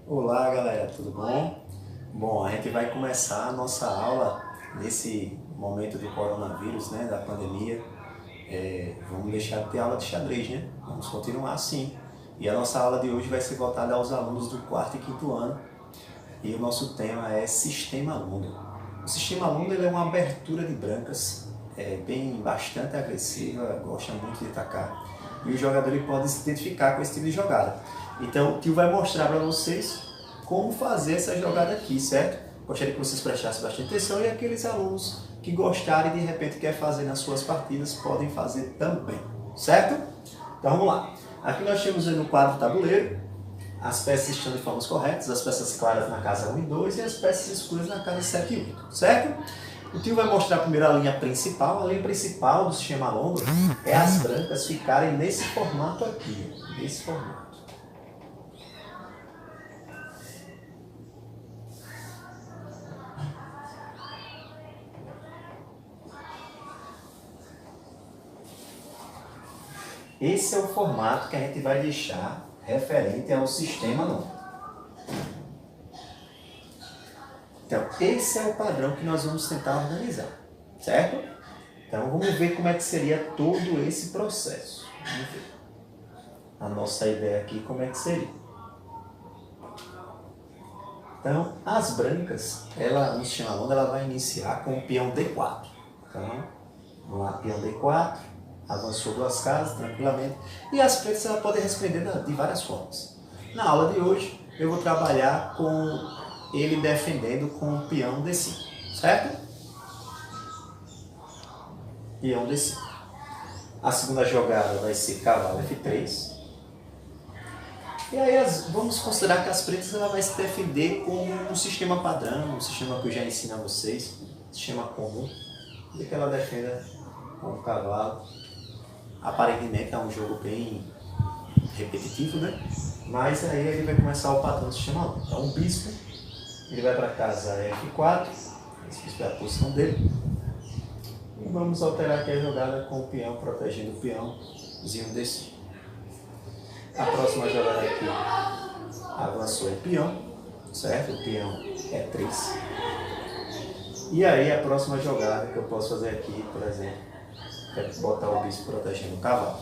Olá galera, tudo bom? Bom, a gente vai começar a nossa aula nesse momento do coronavírus, né, da pandemia. Vamos deixar de ter aula de xadrez, né? Vamos continuar assim. E a nossa aula de hoje vai ser voltada aos alunos do quarto e quinto ano. E o nosso tema é Sistema Lunda. O Sistema Lunda ele é uma abertura de brancas, bastante agressiva, gosta muito de atacar. E o jogador ele pode se identificar com esse tipo de jogada. Então o tio vai mostrar para vocês como fazer essa jogada aqui, certo? Gostaria que vocês prestassem bastante atenção e aqueles alunos que gostarem e de repente querem fazer nas suas partidas podem fazer também, certo? Então vamos lá. Aqui nós temos no quadro tabuleiro as peças estão de formas corretas, as peças claras na casa 1 e 2 e as peças escuras na casa 7 e 8, certo? O tio vai mostrar primeiro a linha principal. A linha principal do sistema longo é as brancas ficarem nesse formato aqui, nesse formato. Esse é o formato que a gente vai deixar referente ao sistema longo. Então, esse é o padrão que nós vamos tentar organizar, certo? Então, vamos ver como é que seria todo esse processo. Vamos ver. A nossa ideia aqui, como é que seria. Então, as brancas, no sistema longo, ela vai iniciar com o peão D4. Então, vamos lá, peão D4, avançou 2 casas tranquilamente. E as pretas ela podem responder de várias formas. Na aula de hoje, eu vou trabalhar com ele defendendo com o peão D5, certo? Peão D5. A segunda jogada vai ser cavalo F3. E aí vamos considerar que as pretas ela vai se defender com um sistema padrão, um sistema que eu já ensino a vocês, sistema comum, e que ela defenda com o cavalo. Aparentemente é um jogo bem repetitivo, né? Mas aí ele vai começar o padrão do sistema longo. Então o bispo ele vai para casa F4, esse bispo é a posição dele. E vamos alterar aqui a jogada com o peão, protegendo o peãozinho desse. A próxima jogada aqui avançou o peão, certo? O peão é 3. E aí a próxima jogada que eu posso fazer aqui, por exemplo, é botar o bispo protegendo o cavalo.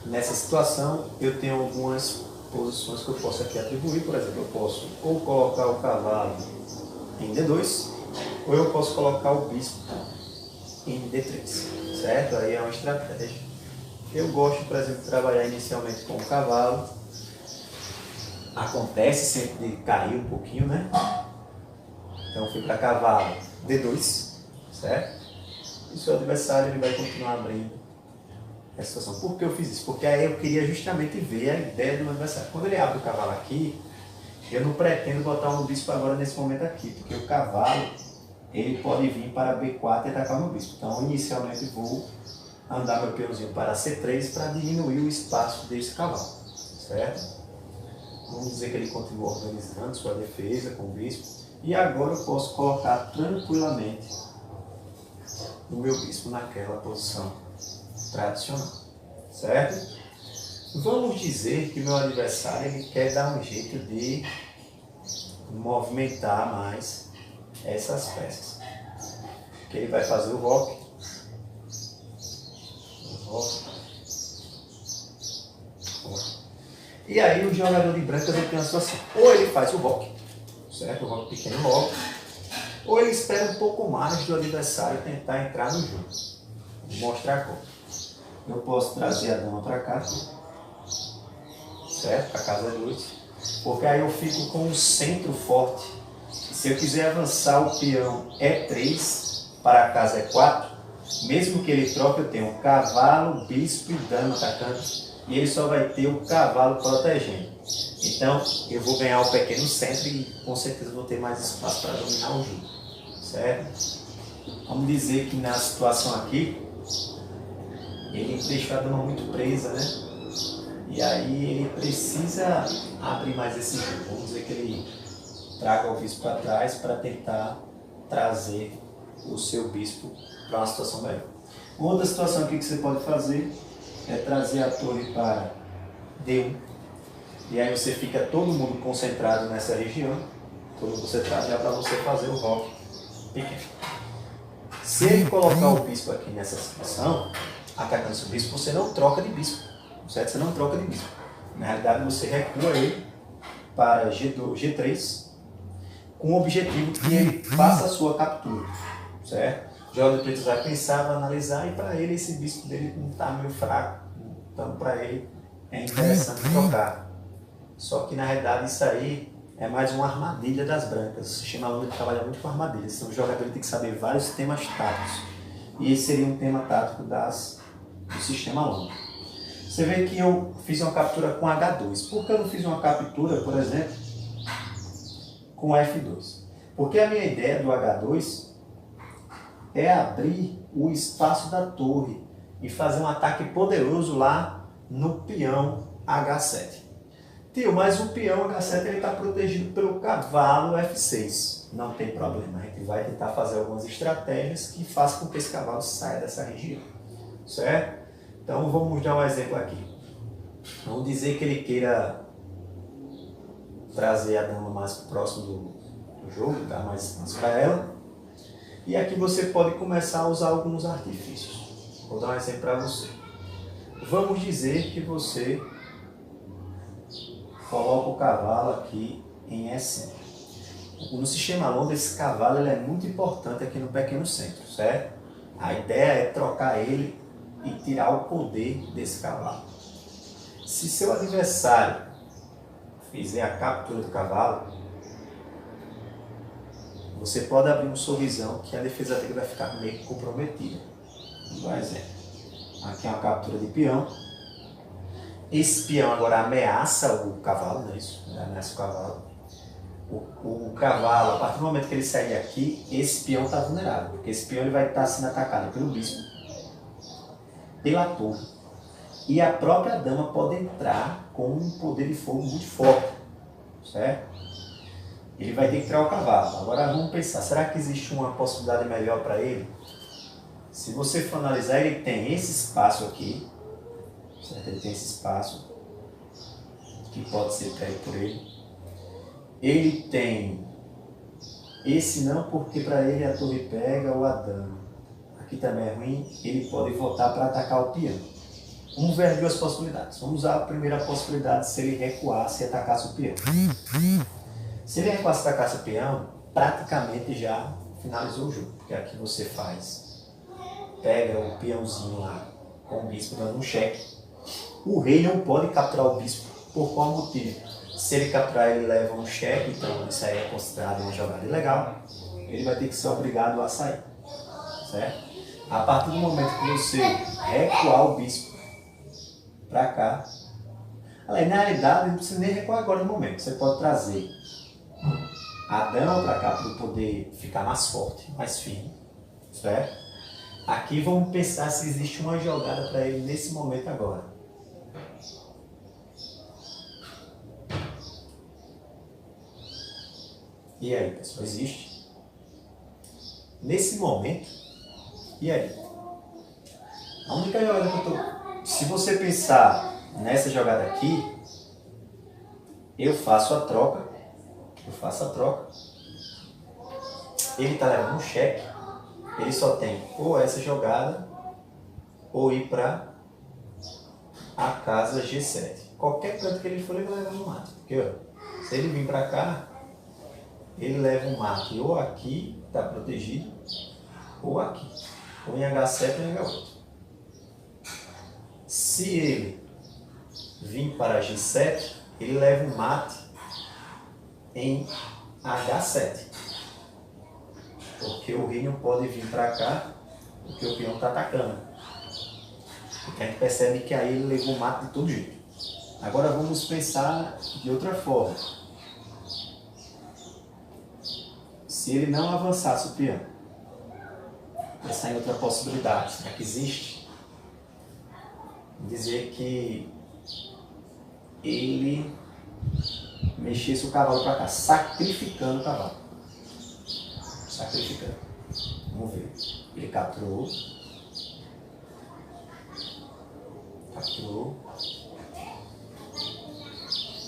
Nessa situação eu tenho algumas posições que eu posso aqui atribuir. Por exemplo, eu posso ou colocar o cavalo em D2 ou eu posso colocar o bispo em D3, certo? Aí é uma estratégia. Eu gosto, por exemplo, de trabalhar inicialmente com o cavalo. Acontece sempre de cair um pouquinho, né? Então eu fui para cavalo D2, certo? E o seu adversário ele vai continuar abrindo essa situação. Por que eu fiz isso? Porque aí eu queria justamente ver a ideia do meu adversário. Quando ele abre o cavalo aqui, eu não pretendo botar um bispo agora nesse momento aqui, porque o cavalo ele pode vir para B4 e atacar o meu bispo. Então inicialmente vou andar meu peãozinho para C3 para diminuir o espaço desse cavalo, certo? Vamos dizer que ele continua organizando sua defesa com o bispo. E agora eu posso colocar tranquilamente o meu bispo naquela posição tradicional, certo? Vamos dizer que meu adversário ele quer dar um jeito de movimentar mais essas peças. Que ele vai fazer o roque. E aí o jogador de brancas ele tem uma situação. Ou ele faz o roque, certo? O roque pequeno logo. Ou ele espera um pouco mais do adversário tentar entrar no jogo. Vou mostrar como. Eu posso trazer a dama para cá, certo? Para casa 2, porque aí eu fico com um centro forte. Se eu quiser avançar o peão E3 para a casa E4, mesmo que ele troque, eu tenho cavalo, bispo e dama atacando, e ele só vai ter o cavalo protegendo. Então eu vou ganhar o pequeno centro e com certeza vou ter mais espaço para dominar o jogo, certo? Vamos dizer que na situação aqui, ele deixou a dama muito presa, né? E aí ele precisa abrir mais esse jogo. Vamos dizer que ele traga o bispo para trás para tentar trazer o seu bispo para uma situação melhor. Outra situação aqui que você pode fazer é trazer a torre para D1. E aí você fica todo mundo concentrado nessa região, todo mundo concentrado já para você fazer o rock pequeno. Se ele colocar o bispo aqui nessa situação, atacando esse bispo, você não troca de bispo, certo? Você não troca de bispo. Na realidade, você recua ele para G3 com o objetivo que ele faça a sua captura, certo? O jogador de pretos vai pensar, vai analisar, e para ele esse bispo dele não está meio fraco, então para ele é interessante trocar. Só que na realidade isso aí é mais uma armadilha das brancas. O sistema London trabalha muito com armadilhas, então o jogador tem que saber vários temas táticos. E esse seria um tema tático do sistema London. Você vê que eu fiz uma captura com H2. Por que eu não fiz uma captura, por exemplo, com F2? Porque a minha ideia do H2 é abrir o espaço da torre e fazer um ataque poderoso lá no peão H7. Tio, mas o peão H7 está protegido pelo cavalo F6. Não tem problema, a gente vai tentar fazer algumas estratégias que façam com que esse cavalo saia dessa região, certo? Então vamos dar um exemplo aqui. Vamos dizer que ele queira trazer a dama mais próximo do jogo, dar mais espaço para ela. E aqui você pode começar a usar alguns artifícios. Vou dar um exemplo para você. Vamos dizer que você coloca o cavalo aqui em E5. No sistema London, esse cavalo ele é muito importante aqui no pequeno centro, certo? A ideia é trocar ele e tirar o poder desse cavalo. Se seu adversário fizer a captura do cavalo, você pode abrir um sorrisão que a defesa dele vai ficar meio comprometida. Por exemplo, aqui é uma captura de peão. Esse peão agora ameaça o cavalo, não é isso? Ameaça o cavalo. O cavalo, a partir do momento que ele sair aqui, esse peão está vulnerável, porque esse peão ele vai estar sendo atacado pelo bispo, pela torre. E a própria dama pode entrar com um poder de fogo muito forte, certo? Ele vai ter que tirar o cavalo. Agora vamos pensar, será que existe uma possibilidade melhor para ele? Se você for analisar, ele tem esse espaço aqui, certo? Ele tem esse espaço que pode ser pego por ele. Ele tem esse não, porque para ele a torre pega ou a dama. Aqui também é ruim, ele pode voltar para atacar o peão. Vamos ver as duas possibilidades. Vamos usar a primeira possibilidade, se ele recuasse e atacasse o peão. Se ele recuasse e atacasse o peão, praticamente já finalizou o jogo. Porque aqui você pega o peãozinho lá com o bispo dando um cheque. O rei não pode capturar o bispo. Por qual motivo? Se ele capturar, ele leva um cheque, então isso aí é considerado uma jogada ilegal. Ele vai ter que ser obrigado a sair, certo? A partir do momento que você recuar o bispo para cá, na realidade não precisa nem recuar agora no momento. Você pode trazer a dama para cá para poder ficar mais forte, mais firme, certo? Aqui vamos pensar se existe uma jogada para ele nesse momento agora. E aí, pessoal, existe? Nesse momento, e aí? A única jogada que eu tô... Se você pensar nessa jogada aqui, eu faço a troca. Ele está levando um cheque. Ele só tem ou essa jogada, ou ir para a casa G7. Qualquer canto que ele for, ele vai levar um mate. Porque, ó, se ele vir para cá, ele leva um mate ou aqui, está protegido, ou aqui. Ou em H7 ou em H8. Se ele vir para G7, ele leva um mate em H7. Porque o rei não pode vir para cá, porque o peão está atacando. Porque a gente percebe que aí ele levou o mate de todo jeito. Agora vamos pensar de outra forma. Se ele não avançasse o peão, pensar em outra possibilidade, será que existe? Dizer que ele mexesse o cavalo para cá, sacrificando o cavalo. Sacrificando. Vamos ver. Ele capturou.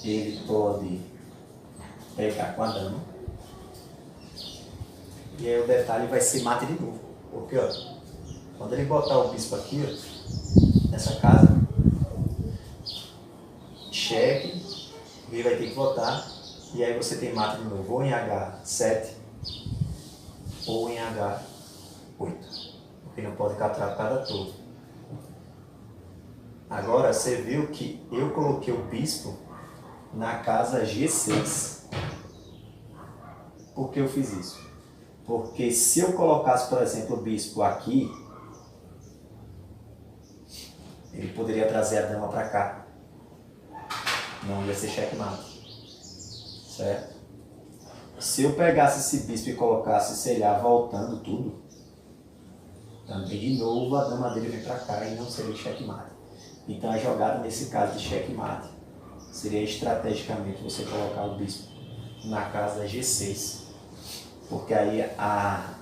ele pode pegar com a dama. E aí o detalhe vai ser mate de novo. Porque, ó, quando ele botar o bispo aqui, ó, nessa casa, cheque, ele vai ter que votar. E aí você tem mate de novo, ou em H7, ou em H8. Porque não pode capturar por cada torre. Agora, você viu que eu coloquei o bispo na casa G6. Por que eu fiz isso? Porque se eu colocasse, por exemplo, o bispo aqui, ele poderia trazer a dama para cá. Não ia ser checkmate. Certo? Se eu pegasse esse bispo e colocasse, sei lá, voltando tudo, também de novo a dama dele vem para cá e não seria checkmate. Então a jogada nesse caso de checkmate seria estrategicamente você colocar o bispo na casa G6. Porque aí a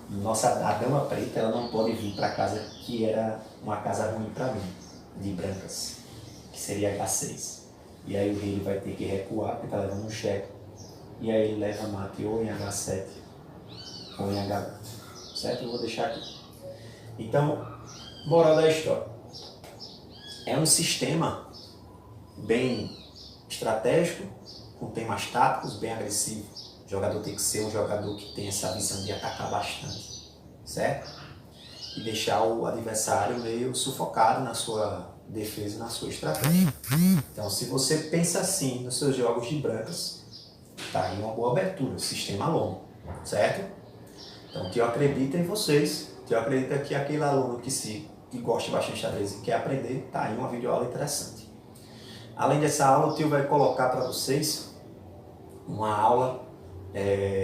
dama preta ela não pode vir para a casa que era uma casa ruim para mim, de brancas, que seria H6. E aí o rei vai ter que recuar, porque está levando um cheque. E aí ele leva mate ou em H7 ou em H8. Certo? Eu vou deixar aqui. Então, moral da história. É um sistema bem estratégico, com temas táticos, bem agressivo. O jogador tem que ser um jogador que tem essa visão de atacar bastante, certo? E deixar o adversário meio sufocado na sua defesa, na sua estratégia. Então, se você pensa assim nos seus jogos de brancas, tá aí uma boa abertura, sistema longo, certo? Então, que eu acredito em vocês, que eu acredito que aquele aluno que gosta bastante de xadrez e quer aprender, tá aí uma videoaula interessante. Além dessa aula, o tio vai colocar para vocês uma aula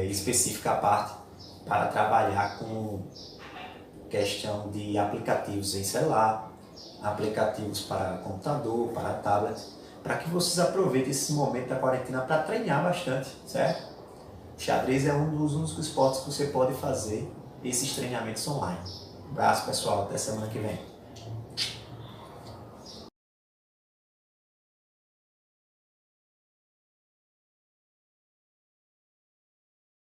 específica à parte para trabalhar com questão de aplicativos em celular, aplicativos para computador, para tablet, para que vocês aproveitem esse momento da quarentena para treinar bastante, certo? O xadrez é um dos únicos esportes que você pode fazer esses treinamentos online. Um abraço, pessoal, até semana que vem.